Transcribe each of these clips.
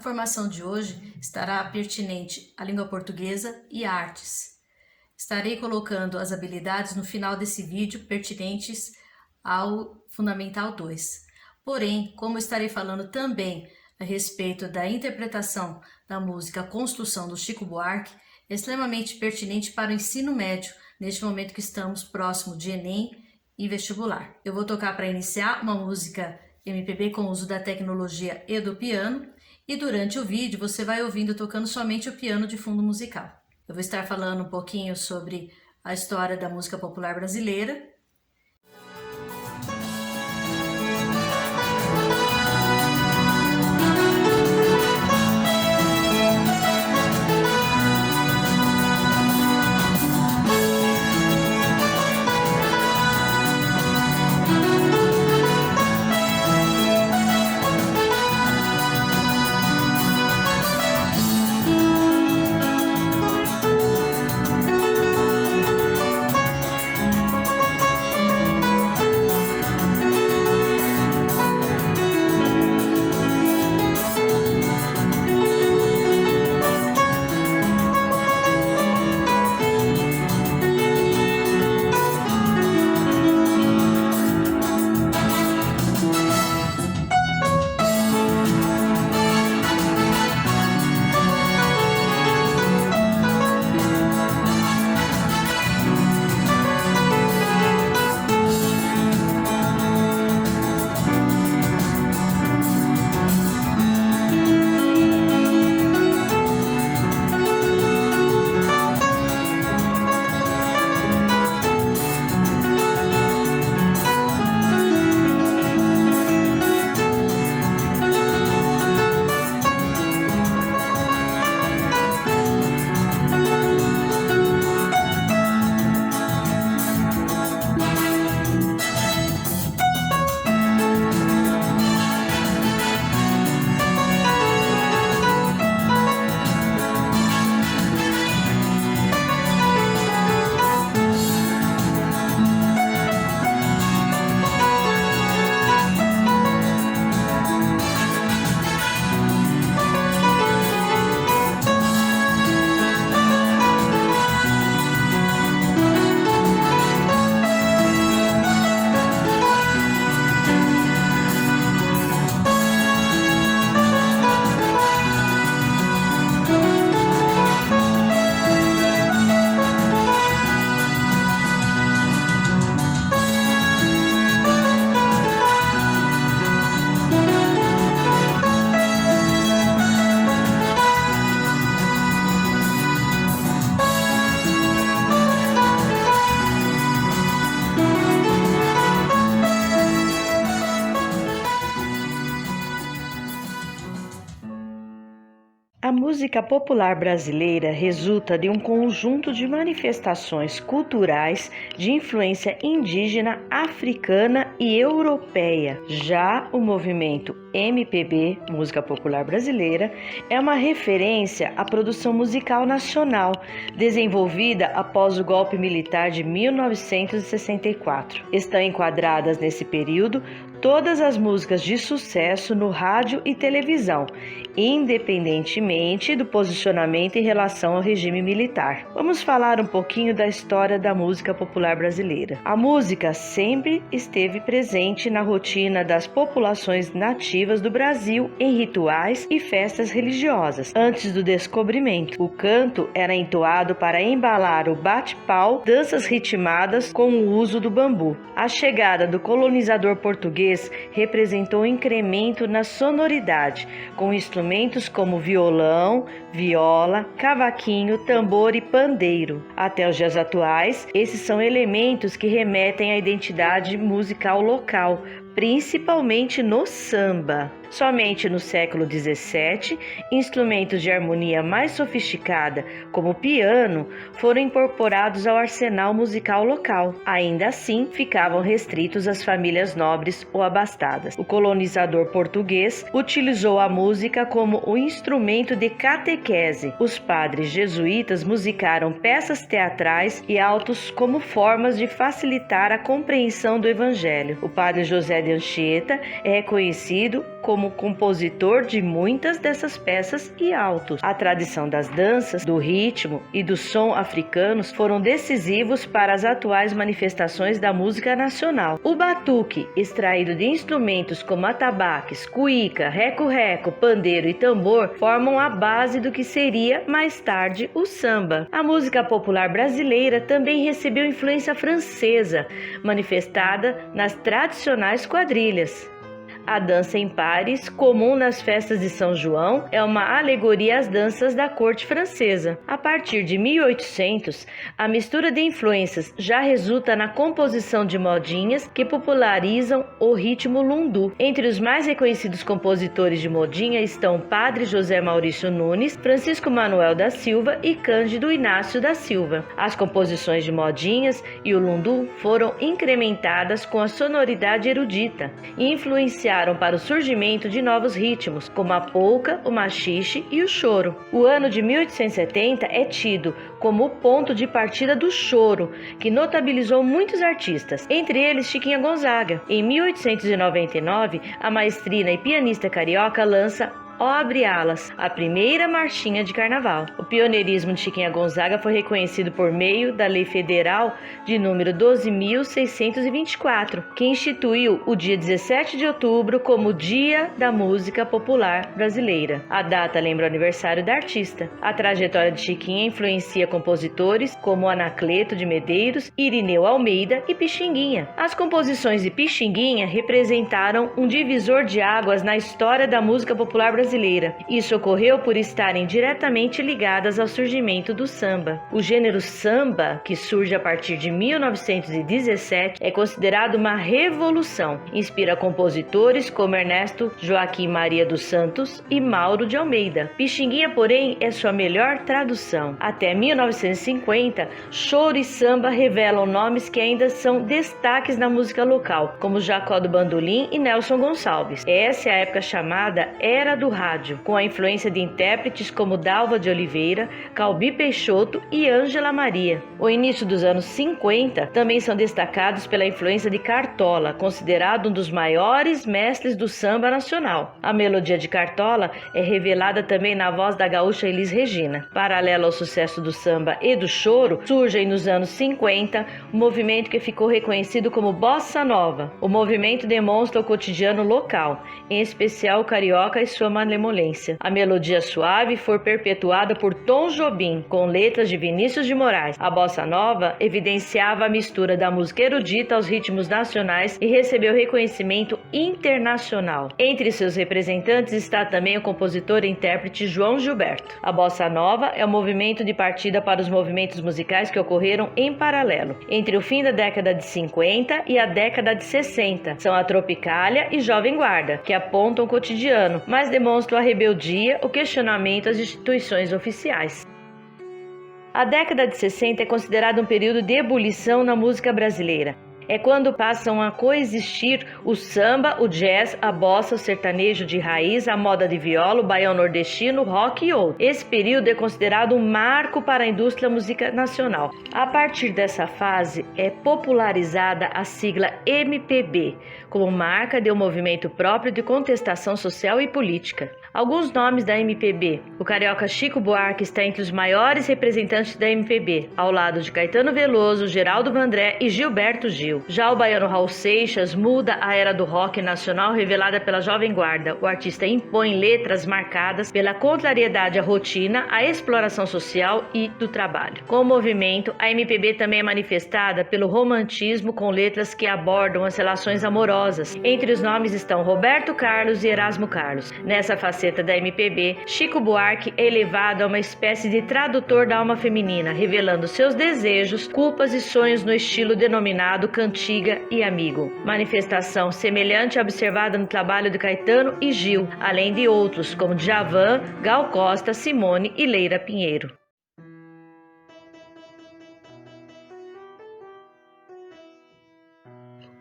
formação de hoje estará pertinente à língua portuguesa e artes. Estarei colocando as habilidades no final desse vídeo pertinentes ao Fundamental 2. Porém, como estarei falando também a respeito da interpretação da música Construção do Chico Buarque, é extremamente pertinente para o ensino médio, neste momento que estamos próximo de Enem e vestibular. Eu vou tocar para iniciar uma música MPB com o uso da tecnologia e do piano, e durante o vídeo você vai ouvindo tocando somente o piano de fundo musical. Eu vou estar falando um pouquinho sobre a história da música popular brasileira. A música popular brasileira resulta de um conjunto de manifestações culturais de influência indígena, africana e europeia. Já o movimento MPB, Música Popular Brasileira, é uma referência à produção musical nacional, desenvolvida após o golpe militar de 1964. Estão enquadradas nesse período todas as músicas de sucesso no rádio e televisão, independentemente do posicionamento em relação ao regime militar. Vamos falar um pouquinho da história da música popular brasileira. A música sempre esteve presente na rotina das populações nativas do Brasil em rituais e festas religiosas. Antes do descobrimento, o canto era entoado para embalar o bate-pau, danças ritmadas com o uso do bambu. A chegada do colonizador português representou um incremento na sonoridade, com instrumentos como violão, viola, cavaquinho, tambor e pandeiro. Até os dias atuais, esses são elementos que remetem à identidade musical local, principalmente no samba. Somente no século XVII, instrumentos de harmonia mais sofisticada, como o piano, foram incorporados ao arsenal musical local. Ainda assim, ficavam restritos às famílias nobres ou abastadas. O colonizador português utilizou a música como um instrumento de catequese. Os padres jesuítas musicaram peças teatrais e autos como formas de facilitar a compreensão do evangelho. O padre José de Anchieta é reconhecido como compositor de muitas dessas peças e autos. A tradição das danças, do ritmo e do som africanos foram decisivos para as atuais manifestações da música nacional. O batuque, extraído de instrumentos como atabaques, cuíca, reco-reco, pandeiro e tambor, formam a base do que seria mais tarde o samba. A música popular brasileira também recebeu influência francesa, manifestada nas tradicionais quadrilhas. A dança em pares, comum nas festas de São João, é uma alegoria às danças da corte francesa. A partir de 1800, a mistura de influências já resulta na composição de modinhas que popularizam o ritmo lundu. Entre os mais reconhecidos compositores de modinha estão Padre José Maurício Nunes, Francisco Manuel da Silva e Cândido Inácio da Silva. As composições de modinhas e o lundu foram incrementadas com a sonoridade erudita e influenciaram para o surgimento de novos ritmos, como a polca, o machixe e o choro. O ano de 1870 é tido como o ponto de partida do choro, que notabilizou muitos artistas, entre eles Chiquinha Gonzaga. Em 1899, a maestrina e pianista carioca lança Ó Abre Alas, a primeira marchinha de carnaval. O pioneirismo de Chiquinha Gonzaga foi reconhecido por meio da Lei Federal de número 12.624, que instituiu o dia 17 de outubro como Dia da Música Popular Brasileira. A data lembra o aniversário da artista. A trajetória de Chiquinha influencia compositores como Anacleto de Medeiros, Irineu Almeida e Pixinguinha. As composições de Pixinguinha representaram um divisor de águas na história da música popular brasileira. Isso ocorreu por estarem diretamente ligadas ao surgimento do samba. O gênero samba, que surge a partir de 1917, é considerado uma revolução. Inspira compositores como Ernesto Joaquim Maria dos Santos e Mauro de Almeida. Pixinguinha, porém, é sua melhor tradução. Até 1950, choro e samba revelam nomes que ainda são destaques na música local, como Jacó do Bandolim e Nelson Gonçalves. Essa é a época chamada Era do Rádio, com a influência de intérpretes como Dalva de Oliveira, Calbi Peixoto e Ângela Maria. O início dos anos 50 também são destacados pela influência de Cartola, considerado um dos maiores mestres do samba nacional. A melodia de Cartola é revelada também na voz da gaúcha Elis Regina. Paralelo ao sucesso do samba e do choro, surge nos anos 50 um movimento que ficou reconhecido como Bossa Nova. O movimento demonstra o cotidiano local, em especial o carioca e sua malemolência. A melodia suave foi perpetuada por Tom Jobim, com letras de Vinícius de Moraes. A bossa nova evidenciava a mistura da música erudita aos ritmos nacionais e recebeu reconhecimento internacional. Entre seus representantes está também o compositor e intérprete João Gilberto. A bossa nova é o movimento de partida para os movimentos musicais que ocorreram em paralelo entre o fim da década de 50 e a década de 60. São a Tropicália e Jovem Guarda, que apontam o cotidiano, mas demonstram a rebeldia, o questionamento às instituições oficiais. A década de 60 é considerada um período de ebulição na música brasileira. É quando passam a coexistir o samba, o jazz, a bossa, o sertanejo de raiz, a moda de viola, o baião nordestino, o rock e outros. Esse período é considerado um marco para a indústria musical nacional. A partir dessa fase, é popularizada a sigla MPB, como marca de um movimento próprio de contestação social e política. Alguns nomes da MPB. O carioca Chico Buarque está entre os maiores representantes da MPB, ao lado de Caetano Veloso, Geraldo Vandré e Gilberto Gil. Já o baiano Raul Seixas muda a era do rock nacional revelada pela Jovem Guarda. O artista impõe letras marcadas pela contrariedade à rotina, à exploração social e do trabalho. Com o movimento, a MPB também é manifestada pelo romantismo com letras que abordam as relações amorosas. Entre os nomes estão Roberto Carlos e Erasmo Carlos. Nessa faceta da MPB, Chico Buarque é elevado a uma espécie de tradutor da alma feminina, revelando seus desejos, culpas e sonhos no estilo denominado cantiga e amigo. Manifestação semelhante observada no trabalho de Caetano e Gil, além de outros como Djavan, Gal Costa, Simone e Leira Pinheiro.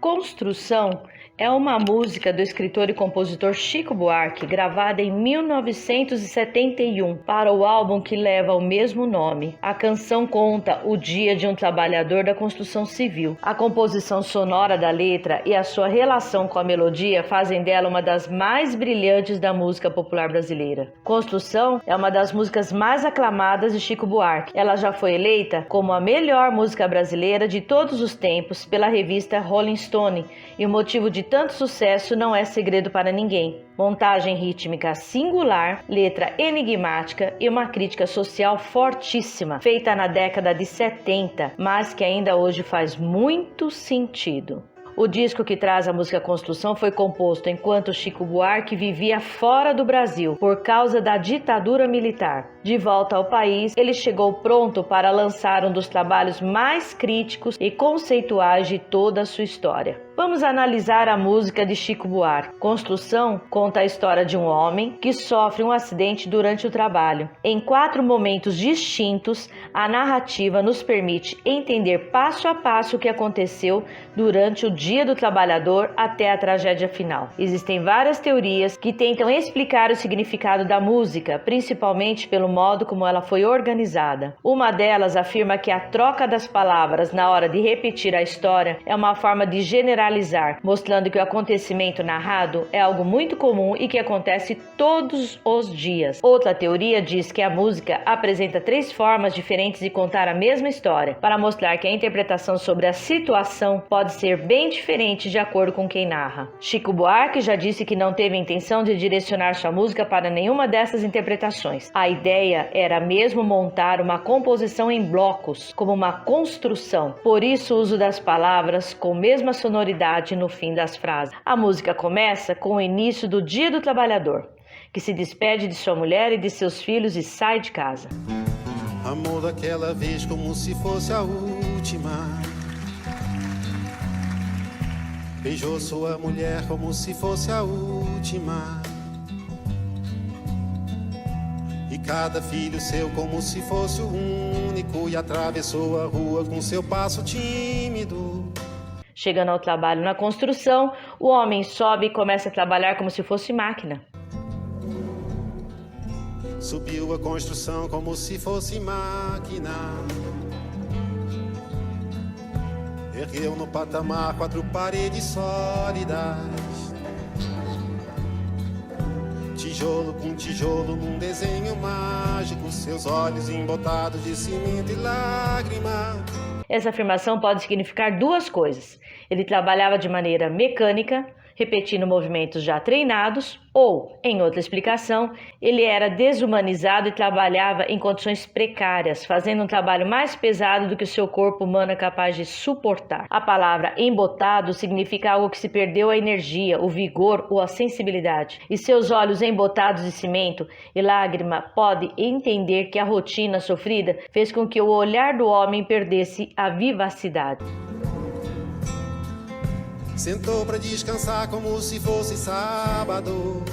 Construção É uma música do escritor e compositor Chico Buarque, gravada em 1971 para o álbum que leva o mesmo nome. A canção conta o dia de um trabalhador da construção civil. A composição sonora da letra e a sua relação com a melodia fazem dela uma das mais brilhantes da música popular brasileira. Construção é uma das músicas mais aclamadas de Chico Buarque. Ela já foi eleita como a melhor música brasileira de todos os tempos pela revista Rolling Stone, e o motivo de tanto sucesso não é segredo para ninguém. Montagem rítmica singular, letra enigmática e uma crítica social fortíssima, feita na década de 70, mas que ainda hoje faz muito sentido. O disco que traz a música Construção foi composto enquanto Chico Buarque vivia fora do Brasil por causa da ditadura militar. De volta ao país, ele chegou pronto para lançar um dos trabalhos mais críticos e conceituais de toda a sua história. Vamos analisar a música de Chico Buarque. Construção conta a história de um homem que sofre um acidente durante o trabalho. Em 4 momentos distintos, a narrativa nos permite entender passo a passo o que aconteceu durante o Dia do Trabalhador até a tragédia final. Existem várias teorias que tentam explicar o significado da música, principalmente pelo modo como ela foi organizada. Uma delas afirma que a troca das palavras na hora de repetir a história é uma forma de generalizar, mostrando que o acontecimento narrado é algo muito comum e que acontece todos os dias. Outra teoria diz que a música apresenta 3 formas diferentes de contar a mesma história, para mostrar que a interpretação sobre a situação pode ser bem diferente de acordo com quem narra. Chico Buarque já disse que não teve intenção de direcionar sua música para nenhuma dessas interpretações. A ideia era mesmo montar uma composição em blocos, como uma construção. Por isso o uso das palavras com mesma sonoridade no fim das frases. A música começa com o início do Dia do Trabalhador, que se despede de sua mulher e de seus filhos e sai de casa. Amor daquela vez como se fosse a última. Beijou sua mulher como se fosse a última. E cada filho seu como se fosse o único. E atravessou a rua com seu passo tímido. Chegando ao trabalho na construção, o homem sobe e começa a trabalhar como se fosse máquina. Subiu a construção como se fosse máquina. Ergueu no patamar 4 paredes sólidas. Tijolo com tijolo num desenho mágico. Seus olhos embotados de cimento e lágrima. Essa afirmação pode significar 2 coisas. Ele trabalhava de maneira mecânica, repetindo movimentos já treinados, ou, em outra explicação, ele era desumanizado e trabalhava em condições precárias, fazendo um trabalho mais pesado do que o seu corpo humano é capaz de suportar. A palavra embotado significa algo que se perdeu a energia, o vigor ou a sensibilidade. E seus olhos embotados de cimento e lágrima pode entender que a rotina sofrida fez com que o olhar do homem perdesse a vivacidade. Sentou pra descansar como se fosse sábado.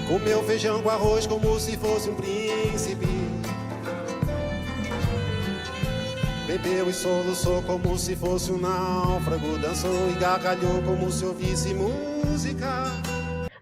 Comeu feijão com arroz como se fosse um príncipe. Bebeu e soluçou como se fosse um náufrago. Dançou e gargalhou como se ouvisse música.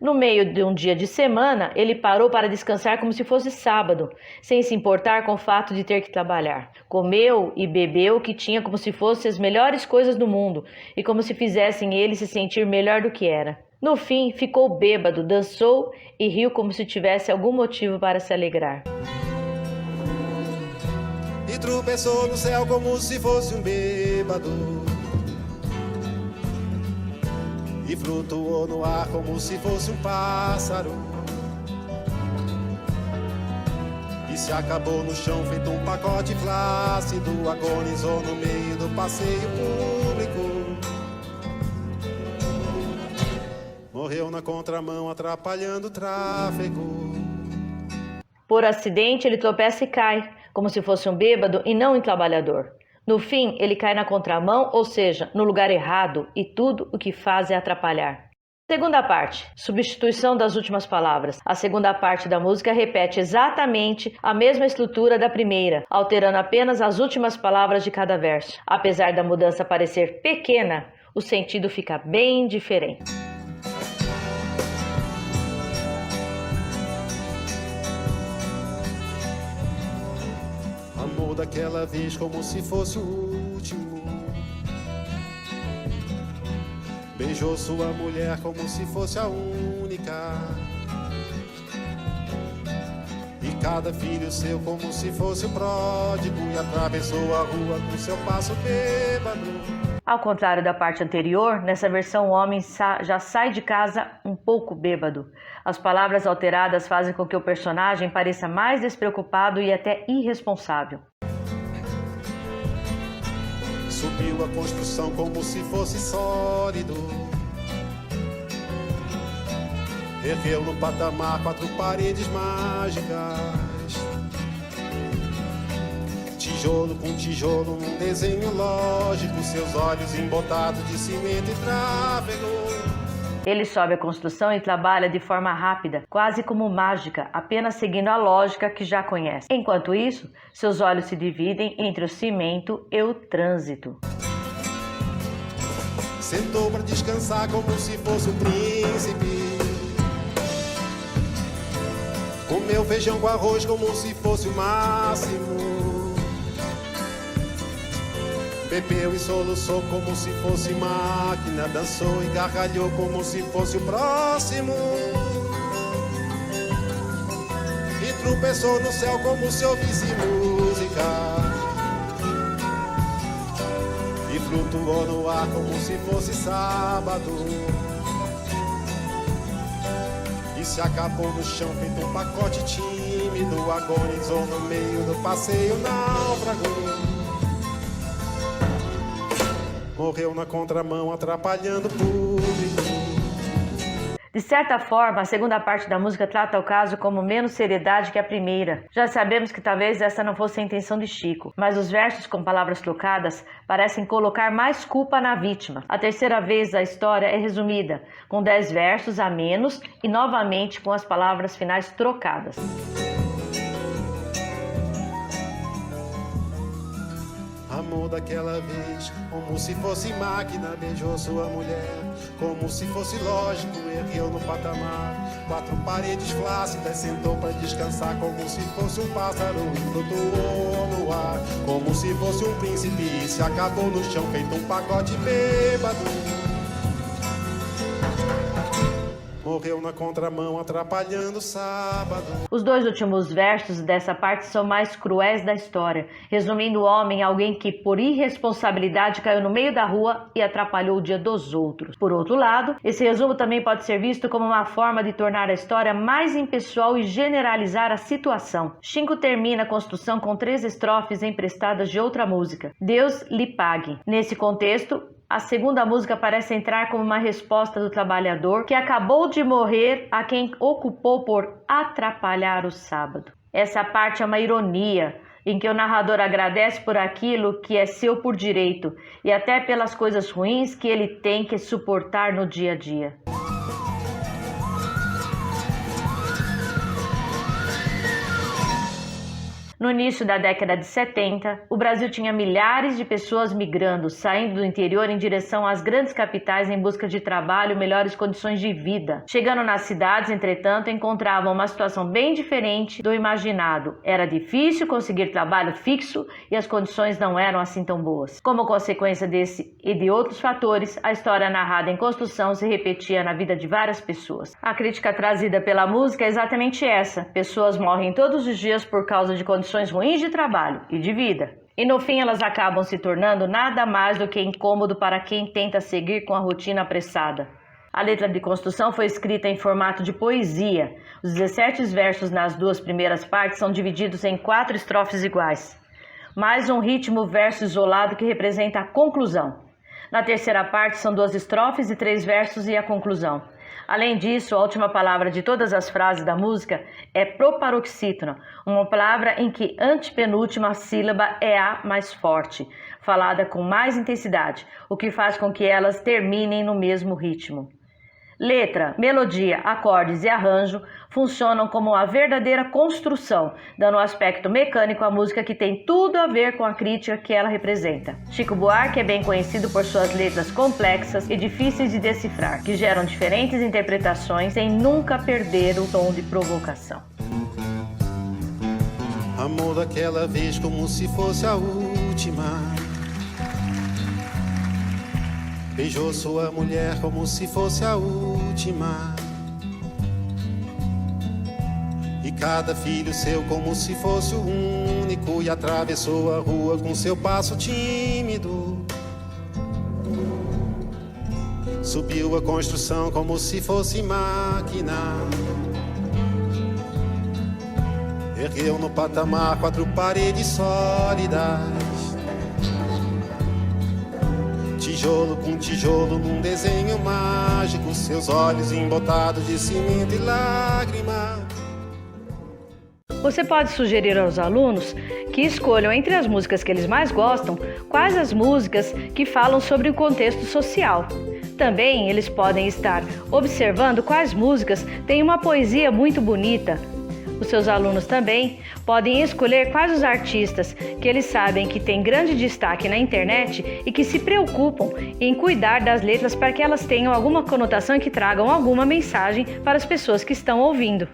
No meio de um dia de semana, ele parou para descansar como se fosse sábado, sem se importar com o fato de ter que trabalhar. Comeu e bebeu o que tinha como se fossem as melhores coisas do mundo e como se fizessem ele se sentir melhor do que era. No fim, ficou bêbado, dançou e riu como se tivesse algum motivo para se alegrar. E tropeçou no céu como se fosse um bêbado. E flutuou no ar como se fosse um pássaro. E se acabou no chão feito um pacote flácido. Agonizou no meio do passeio público. Morreu na contramão atrapalhando o tráfego. Por acidente, ele tropeça e cai, como se fosse um bêbado e não um trabalhador. No fim, ele cai na contramão, ou seja, no lugar errado, e tudo o que faz é atrapalhar. Segunda parte, substituição das últimas palavras. A segunda parte da música repete exatamente a mesma estrutura da primeira, alterando apenas as últimas palavras de cada verso. Apesar da mudança parecer pequena, o sentido fica bem diferente. Amor daquela vez como se fosse o último. Beijou sua mulher como se fosse a única. E cada filho seu como se fosse o pródigo. E atravessou a rua com seu passo bêbado. Ao contrário da parte anterior, nessa versão o homem já sai de casa um pouco bêbado. As palavras alteradas fazem com que o personagem pareça mais despreocupado e até irresponsável. Subiu a construção como se fosse sólido. Ergueu no patamar 4 paredes mágicas. Tijolo com tijolo num desenho lógico. Seus olhos embotados de cimento e tráfego. Ele sobe a construção e trabalha de forma rápida, quase como mágica, apenas seguindo a lógica que já conhece. Enquanto isso, seus olhos se dividem entre o cimento e o trânsito. Sentou para descansar como se fosse um príncipe. Comeu feijão com arroz como se fosse o máximo. Bebeu e soluçou como se fosse máquina. Dançou e gargalhou como se fosse o próximo. E tropeçou no céu como se ouvisse música. E flutuou no ar como se fosse sábado. E se acabou no chão feito um pacote tímido. Agonizou no meio do passeio náufrago. Morreu na contramão, atrapalhando o público. De certa forma, a segunda parte da música trata o caso como menos seriedade que a primeira. Já sabemos que talvez essa não fosse a intenção de Chico, mas os versos com palavras trocadas parecem colocar mais culpa na vítima. A terceira vez a história é resumida, com 10 versos a menos e novamente com as palavras finais trocadas. Amor daquela vez, como se fosse máquina, beijou sua mulher, como se fosse lógico, ergueu no patamar 4 paredes flácidas, sentou para descansar, como se fosse um pássaro, flutuou no ar, como se fosse um príncipe, e se acabou no chão, feito um pacote bêbado. Morreu na contramão, atrapalhando o sábado. Os 2 últimos versos dessa parte são mais cruéis da história, resumindo o homem a alguém que por irresponsabilidade caiu no meio da rua e atrapalhou o dia dos outros. Por outro lado, esse resumo também pode ser visto como uma forma de tornar a história mais impessoal e generalizar a situação. Chico termina a construção com 3 estrofes emprestadas de outra música, Deus lhe pague. Nesse contexto, a segunda música parece entrar como uma resposta do trabalhador que acabou de morrer a quem ocupou por atrapalhar o sábado. Essa parte é uma ironia, em que o narrador agradece por aquilo que é seu por direito e até pelas coisas ruins que ele tem que suportar no dia a dia. No início da década de 70, o Brasil tinha milhares de pessoas migrando, saindo do interior em direção às grandes capitais em busca de trabalho e melhores condições de vida. Chegando nas cidades, entretanto, encontravam uma situação bem diferente do imaginado. Era difícil conseguir trabalho fixo e as condições não eram assim tão boas. Como consequência desse e de outros fatores, a história narrada em construção se repetia na vida de várias pessoas. A crítica trazida pela música é exatamente essa. Pessoas morrem todos os dias por causa de condições ruins de trabalho e de vida. E no fim elas acabam se tornando nada mais do que incômodo para quem tenta seguir com a rotina apressada. A letra de construção foi escrita em formato de poesia. Os 17 versos nas 2 primeiras partes são divididos em 4 estrofes iguais, mais um ritmo verso isolado que representa a conclusão. Na terceira parte são 2 estrofes e 3 versos e a conclusão. Além disso, a última palavra de todas as frases da música é proparoxítona, uma palavra em que a antepenúltima sílaba é a mais forte, falada com mais intensidade, o que faz com que elas terminem no mesmo ritmo. Letra, melodia, acordes e arranjo funcionam como uma verdadeira construção, dando um aspecto mecânico à música que tem tudo a ver com a crítica que ela representa. Chico Buarque é bem conhecido por suas letras complexas e difíceis de decifrar, que geram diferentes interpretações sem nunca perder o tom de provocação. Amor daquela vez como se fosse a última. Beijou sua mulher como se fosse a última. E cada filho seu como se fosse o único. E atravessou a rua com seu passo tímido. Subiu a construção como se fosse máquina. Ergueu no patamar 4 paredes sólidas. Tijolo com tijolo num desenho mágico. Seus olhos embotados de cimento e lágrima. Você pode sugerir aos alunos que escolham entre as músicas que eles mais gostam quais as músicas que falam sobre o contexto social. Também eles podem estar observando quais músicas têm uma poesia muito bonita. Os seus alunos também podem escolher quais os artistas que eles sabem que têm grande destaque na internet e que se preocupam em cuidar das letras para que elas tenham alguma conotação e que tragam alguma mensagem para as pessoas que estão ouvindo.